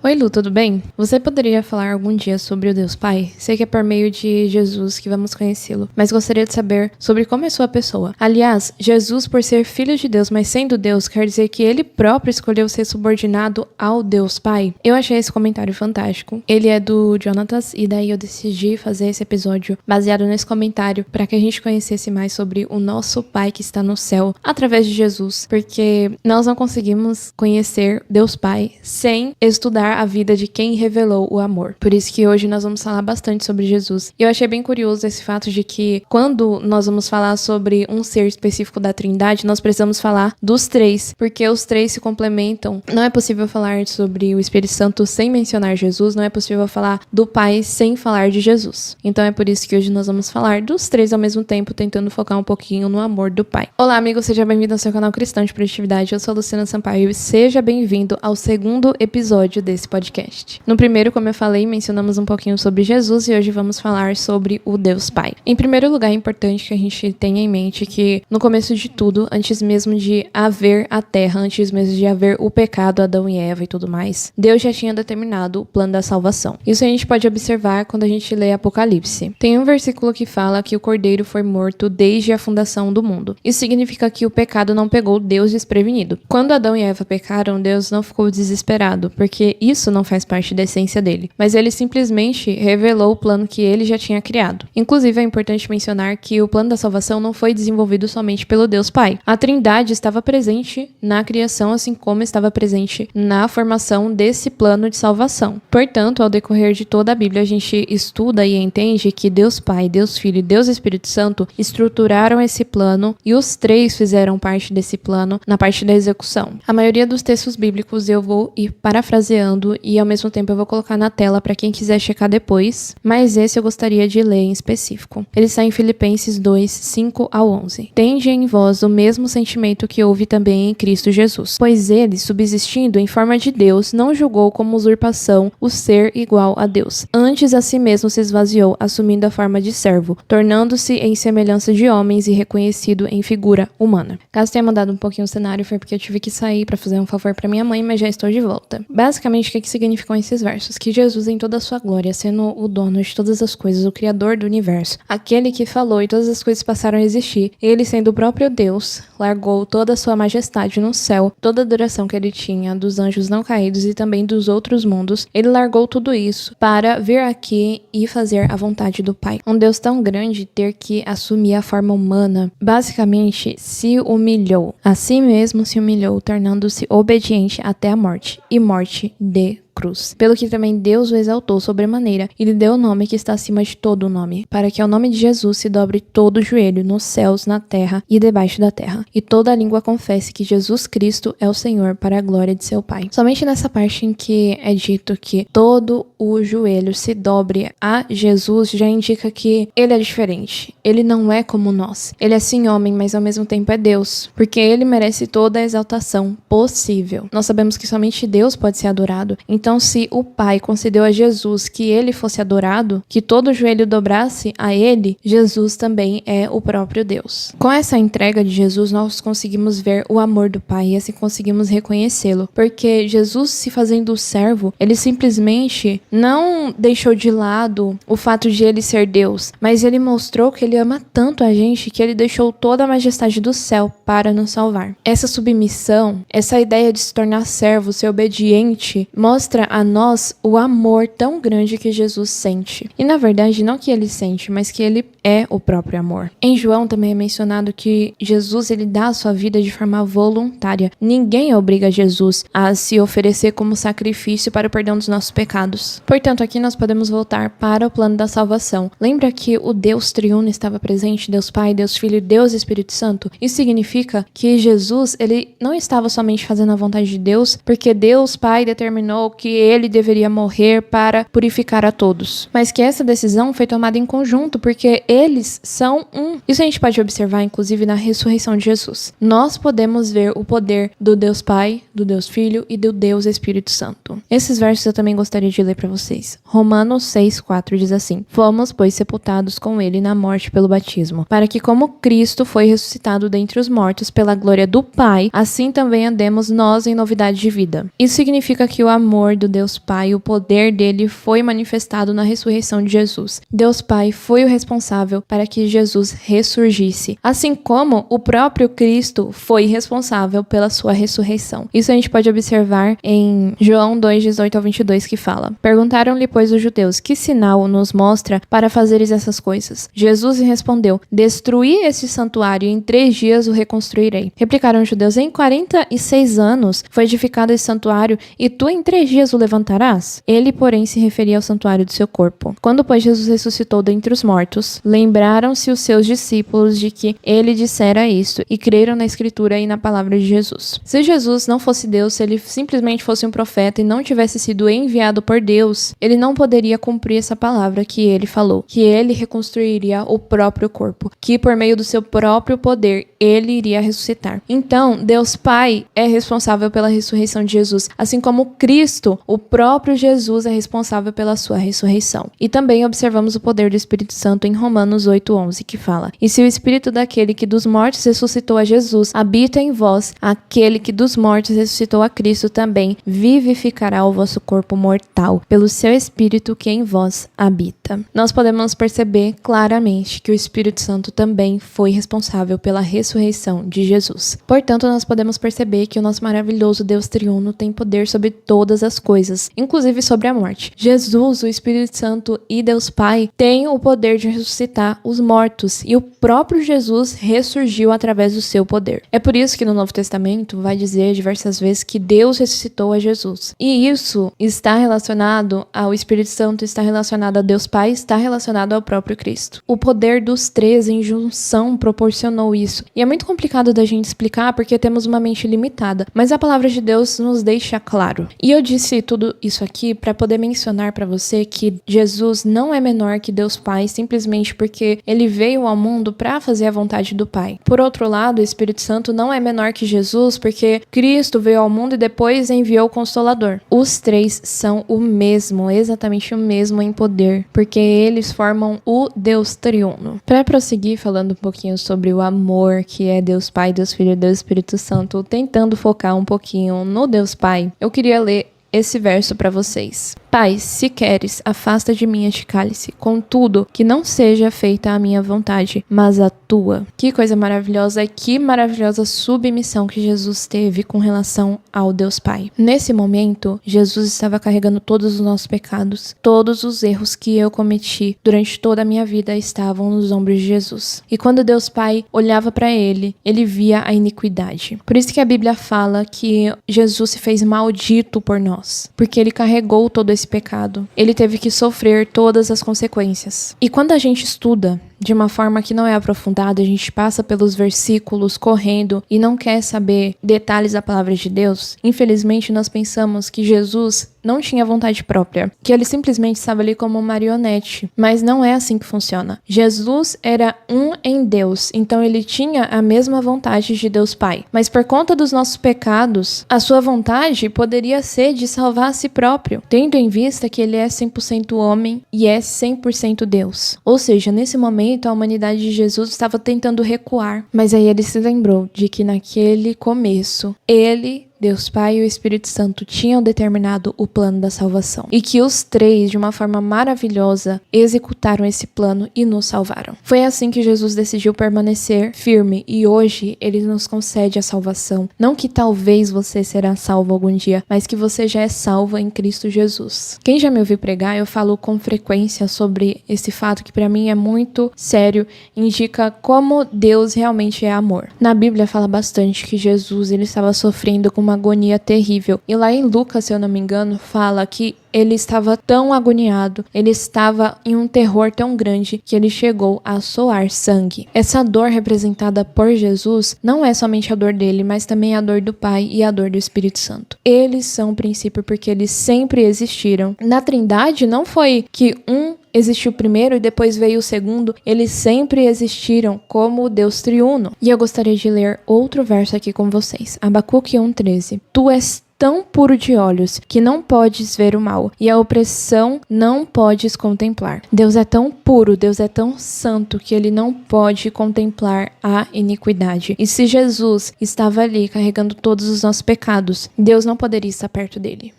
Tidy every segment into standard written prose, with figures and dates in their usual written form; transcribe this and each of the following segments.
Oi, Lu, tudo bem? Você poderia falar algum dia sobre o Deus Pai? Sei que é por meio de Jesus que vamos conhecê-lo, mas gostaria de saber sobre como é sua pessoa. Aliás, Jesus, por ser filho de Deus, mas sendo Deus, quer dizer que ele próprio escolheu ser subordinado ao Deus Pai? Eu achei esse comentário fantástico. Ele é do Jonatas, e daí eu decidi fazer esse episódio baseado nesse comentário para que a gente conhecesse mais sobre o nosso Pai que está no céu através de Jesus, porque nós não conseguimos conhecer Deus Pai sem estudar a vida de quem revelou o amor. Por isso que hoje nós vamos falar bastante sobre Jesus. E eu achei bem curioso esse fato de que quando nós vamos falar sobre um ser específico da Trindade, nós precisamos falar dos três, porque os três se complementam. Não é possível falar sobre o Espírito Santo sem mencionar Jesus, não é possível falar do Pai sem falar de Jesus. Então é por isso que hoje nós vamos falar dos três ao mesmo tempo, tentando focar um pouquinho no amor do Pai. Olá, amigo, seja bem-vindo ao seu canal Cristão de Produtividade. Eu sou a Luciana Sampaio e seja bem-vindo ao segundo episódio desse podcast. No primeiro, como eu falei, mencionamos um pouquinho sobre Jesus e hoje vamos falar sobre o Deus Pai. Em primeiro lugar, é importante que a gente tenha em mente que no começo de tudo, antes mesmo de haver a terra, antes mesmo de haver o pecado, Adão e Eva e tudo mais, Deus já tinha determinado o plano da salvação. Isso a gente pode observar quando a gente lê Apocalipse. Tem um versículo que fala que o Cordeiro foi morto desde a fundação do mundo. Isso significa que o pecado não pegou Deus desprevenido. Quando Adão e Eva pecaram, Deus não ficou desesperado, porque isso não faz parte da essência dele, mas ele simplesmente revelou o plano que ele já tinha criado. Inclusive, é importante mencionar que o plano da salvação não foi desenvolvido somente pelo Deus Pai. A Trindade estava presente na criação, assim como estava presente na formação desse plano de salvação. Portanto, ao decorrer de toda a Bíblia, a gente estuda e entende que Deus Pai, Deus Filho e Deus Espírito Santo estruturaram esse plano e os três fizeram parte desse plano na parte da execução. A maioria dos textos bíblicos eu vou ir parafraseando e ao mesmo tempo eu vou colocar na tela para quem quiser checar depois, mas esse eu gostaria de ler em específico. Ele está em Filipenses 2, 5 ao 11. Tende em vós o mesmo sentimento que houve também em Cristo Jesus, pois ele, subsistindo em forma de Deus, não julgou como usurpação o ser igual a Deus. Antes a si mesmo se esvaziou, assumindo a forma de servo, tornando-se em semelhança de homens e reconhecido em figura humana. Caso tenha mudado um pouquinho o cenário, foi porque eu tive que sair para fazer um favor para minha mãe, mas já estou de volta. Basicamente, o que significam esses versos? Que Jesus, em toda a sua glória, sendo o dono de todas as coisas, o criador do universo, aquele que falou e todas as coisas passaram a existir, ele sendo o próprio Deus, largou toda a sua majestade no céu, toda a adoração que ele tinha dos anjos não caídos e também dos outros mundos, ele largou tudo isso para vir aqui e fazer a vontade do Pai. Um Deus tão grande ter que assumir a forma humana, basicamente se humilhou, a si mesmo se humilhou, tornando-se obediente até a morte, e morte de cruz. Pelo que também Deus o exaltou sobremaneira e lhe deu o nome que está acima de todo o nome, para que ao nome de Jesus se dobre todo o joelho nos céus, na terra e debaixo da terra, e toda a língua confesse que Jesus Cristo é o Senhor, para a glória de seu Pai. Somente nessa parte em que é dito que todo o joelho se dobre a Jesus, já indica que ele é diferente. Ele não é como nós. Ele é sim homem, mas ao mesmo tempo é Deus, porque ele merece toda a exaltação possível. Nós sabemos que somente Deus pode ser adorado. Então, se o Pai concedeu a Jesus que ele fosse adorado, que todo o joelho dobrasse a ele, Jesus também é o próprio Deus. Com essa entrega de Jesus, nós conseguimos ver o amor do Pai e assim conseguimos reconhecê-lo, porque Jesus, se fazendo servo, ele simplesmente não deixou de lado o fato de ele ser Deus, mas ele mostrou que ele ama tanto a gente que ele deixou toda a majestade do céu para nos salvar. Essa submissão, essa ideia de se tornar servo, ser obediente, mostra a nós o amor tão grande que Jesus sente. E na verdade, não que ele sente, mas que ele é o próprio amor. Em João também é mencionado que Jesus, ele dá a sua vida de forma voluntária. Ninguém obriga Jesus a se oferecer como sacrifício para o perdão dos nossos pecados. Portanto, aqui nós podemos voltar para o plano da salvação. Lembra que o Deus triuno estava presente, Deus Pai, Deus Filho e Deus Espírito Santo? Isso significa que Jesus, ele não estava somente fazendo a vontade de Deus, porque Deus Pai determinou que ele deveria morrer para purificar a todos, mas que essa decisão foi tomada em conjunto, porque eles são um. Isso a gente pode observar, inclusive, na ressurreição de Jesus. Nós podemos ver o poder do Deus Pai, do Deus Filho e do Deus Espírito Santo. Esses versos eu também gostaria de ler para vocês. Romanos 6,4 diz assim: Fomos, pois, sepultados com ele na morte pelo batismo, para que, como Cristo foi ressuscitado dentre os mortos pela glória do Pai, assim também andemos nós em novidade de vida. Isso significa que o amor do Deus Pai, o poder dele foi manifestado na ressurreição de Jesus. Deus Pai foi o responsável para que Jesus ressurgisse, assim como o próprio Cristo foi responsável pela sua ressurreição. Isso a gente pode observar em João 2:18-22, que fala: Perguntaram-lhe, pois, os judeus: que sinal nos mostra para fazeres essas coisas? Jesus respondeu: Destruí este santuário e em 3 dias o reconstruirei. Replicaram os judeus: Em 46 anos foi edificado esse santuário e tu em 3 dias o levantarás? Ele, porém, se referia ao santuário do seu corpo. Quando, pois, Jesus ressuscitou dentre os mortos, lembraram-se os seus discípulos de que ele dissera isto e creram na Escritura e na palavra de Jesus. Se Jesus não fosse Deus, se ele simplesmente fosse um profeta e não tivesse sido enviado por Deus, ele não poderia cumprir essa palavra que ele falou, que ele reconstruiria o próprio corpo, que por meio do seu próprio poder ele iria ressuscitar. Então, Deus Pai é responsável pela ressurreição de Jesus, assim como Cristo, o próprio Jesus, é responsável pela sua ressurreição. E também observamos o poder do Espírito Santo em Romanos 8:11, que fala: E se o Espírito daquele que dos mortos ressuscitou a Jesus habita em vós, aquele que dos mortos ressuscitou a Cristo também vivificará o vosso corpo mortal, pelo seu Espírito que em vós habita. Nós podemos perceber claramente que o Espírito Santo também foi responsável pela ressurreição de Jesus. Portanto, nós podemos perceber que o nosso maravilhoso Deus triuno tem poder sobre todas as coisas, inclusive sobre a morte. Jesus, o Espírito Santo e Deus Pai têm o poder de ressuscitar os mortos, e o próprio Jesus ressurgiu através do seu poder. É por isso que no Novo Testamento vai dizer diversas vezes que Deus ressuscitou a Jesus. E isso está relacionado ao Espírito Santo, está relacionado a Deus Pai, está relacionado ao próprio Cristo. O poder dos três em junção proporcionou isso. E é muito complicado da gente explicar porque temos uma mente limitada, mas a palavra de Deus nos deixa claro. E eu disse tudo isso aqui para poder mencionar para você que Jesus não é menor que Deus Pai simplesmente porque ele veio ao mundo para fazer a vontade do Pai. Por outro lado, o Espírito Santo não é menor que Jesus porque Cristo veio ao mundo e depois enviou o Consolador. Os três são o mesmo, exatamente o mesmo em poder, porque eles formam o Deus triuno. Para prosseguir falando um pouquinho sobre o amor que é Deus Pai, Deus Filho e Deus Espírito Santo, tentando focar um pouquinho no Deus Pai, eu queria ler esse verso para vocês. Pai, se queres, afasta de mim este cálice, contudo, que não seja feita a minha vontade, mas a tua. Que coisa maravilhosa e que maravilhosa submissão que Jesus teve com relação ao Deus Pai. Nesse momento, Jesus estava carregando todos os nossos pecados, todos os erros que eu cometi durante toda a minha vida estavam nos ombros de Jesus. E quando Deus Pai olhava para ele, ele via a iniquidade. Por isso que a Bíblia fala que Jesus se fez maldito por nós, porque ele carregou todo esse pecado. Ele teve que sofrer todas as consequências. E quando a gente estuda de uma forma que não é aprofundada, a gente passa pelos versículos correndo e não quer saber detalhes da palavra de Deus, infelizmente nós pensamos que Jesus não tinha vontade própria, que ele simplesmente estava ali como marionete, mas não é assim que funciona. Jesus era um em Deus, então ele tinha a mesma vontade de Deus Pai, mas por conta dos nossos pecados, a sua vontade poderia ser de salvar a si próprio, tendo em vista que ele é 100% homem e é 100% Deus. Ou seja, nesse momento a humanidade de Jesus estava tentando recuar, mas aí ele se lembrou de que naquele começo, ele, Deus Pai e o Espírito Santo tinham determinado o plano da salvação. E que os três, de uma forma maravilhosa, executaram esse plano e nos salvaram. Foi assim que Jesus decidiu permanecer firme e hoje ele nos concede a salvação. Não que talvez você será salvo algum dia, mas que você já é salvo em Cristo Jesus. Quem já me ouviu pregar, eu falo com frequência sobre esse fato que para mim é muito sério, indica como Deus realmente é amor. Na Bíblia fala bastante que Jesus ele estava sofrendo com uma agonia terrível. E lá em Lucas, se eu não me engano, fala que ele estava tão agoniado, ele estava em um terror tão grande que ele chegou a suar sangue. Essa dor representada por Jesus não é somente a dor dele, mas também a dor do Pai e a dor do Espírito Santo. Eles são o princípio porque eles sempre existiram. Na Trindade não foi que um existiu primeiro e depois veio o segundo, eles sempre existiram como Deus triuno. E eu gostaria de ler outro verso aqui com vocês. Abacuque 1:13. Tu és tão puro de olhos que não podes ver o mal, e a opressão não podes contemplar. Deus é tão puro, Deus é tão santo que ele não pode contemplar a iniquidade. E se Jesus estava ali carregando todos os nossos pecados, Deus não poderia estar perto dele.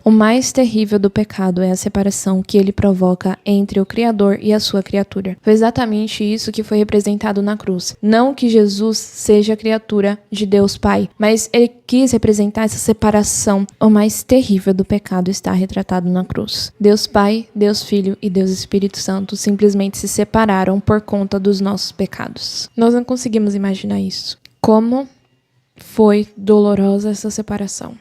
O mais terrível do pecado é a separação que ele provoca entre o Criador e a sua criatura. Foi exatamente isso que foi representado na cruz. Não que Jesus seja a criatura de Deus Pai, mas ele quis representar essa separação. O mais terrível do pecado está retratado na cruz. Deus Pai, Deus Filho e Deus Espírito Santo simplesmente se separaram por conta dos nossos pecados. Nós não conseguimos imaginar isso. Como foi dolorosa essa separação.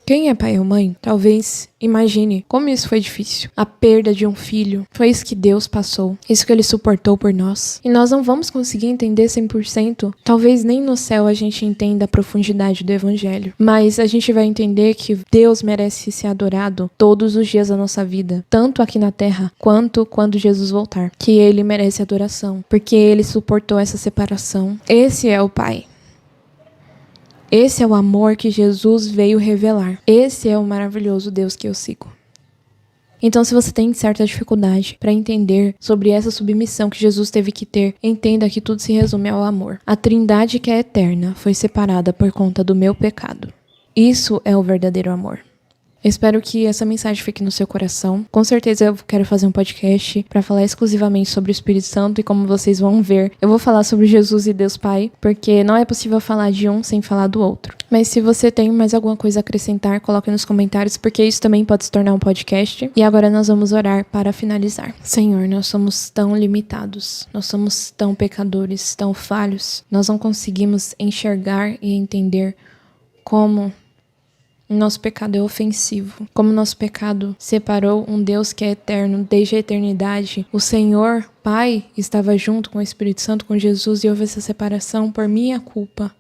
Quem é pai ou mãe, talvez imagine como isso foi difícil. A perda de um filho, foi isso que Deus passou, isso que ele suportou por nós. E nós não vamos conseguir entender 100%, talvez nem no céu a gente entenda a profundidade do evangelho. Mas a gente vai entender que Deus merece ser adorado todos os dias da nossa vida, tanto aqui na terra, quanto quando Jesus voltar. Que ele merece adoração, porque ele suportou essa separação. Esse é o Pai. Esse é o amor que Jesus veio revelar. Esse é o maravilhoso Deus que eu sigo. Então, se você tem certa dificuldade para entender sobre essa submissão que Jesus teve que ter, entenda que tudo se resume ao amor. A Trindade que é eterna foi separada por conta do meu pecado. Isso é o verdadeiro amor. Espero que essa mensagem fique no seu coração. Com certeza eu quero fazer um podcast para falar exclusivamente sobre o Espírito Santo e como vocês vão ver, eu vou falar sobre Jesus e Deus Pai, porque não é possível falar de um sem falar do outro. Mas se você tem mais alguma coisa a acrescentar, coloque nos comentários, porque isso também pode se tornar um podcast. E agora nós vamos orar para finalizar. Senhor, nós somos tão limitados, nós somos tão pecadores, tão falhos. Nós não conseguimos enxergar e entender como nosso pecado é ofensivo. Como nosso pecado separou um Deus que é eterno desde a eternidade. O Senhor, Pai, estava junto com o Espírito Santo, com Jesus, e houve essa separação por minha culpa.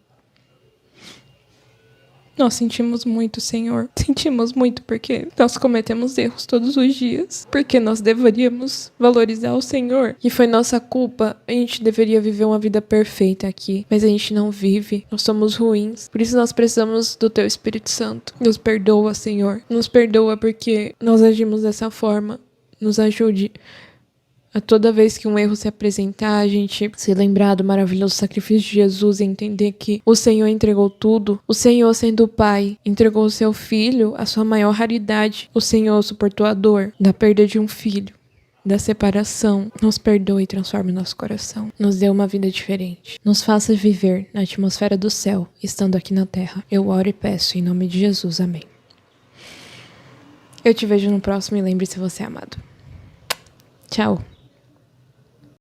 Nós sentimos muito, Senhor. Sentimos muito porque nós cometemos erros todos os dias. Porque nós deveríamos valorizar o Senhor. E foi nossa culpa. A gente deveria viver uma vida perfeita aqui. Mas a gente não vive. Nós somos ruins. Por isso nós precisamos do Teu Espírito Santo. Nos perdoa, Senhor. Nos perdoa porque nós agimos dessa forma. Nos ajude a toda vez que um erro se apresentar, a gente se lembrar do maravilhoso sacrifício de Jesus e entender que o Senhor entregou tudo. O Senhor, sendo o Pai, entregou o seu Filho, a sua maior raridade. O Senhor suportou a dor da perda de um filho, da separação. Nos perdoe e transforme nosso coração. Nos dê uma vida diferente. Nos faça viver na atmosfera do céu, estando aqui na terra. Eu oro e peço em nome de Jesus. Amém. Eu te vejo no próximo e lembre-se, você é amado. Tchau.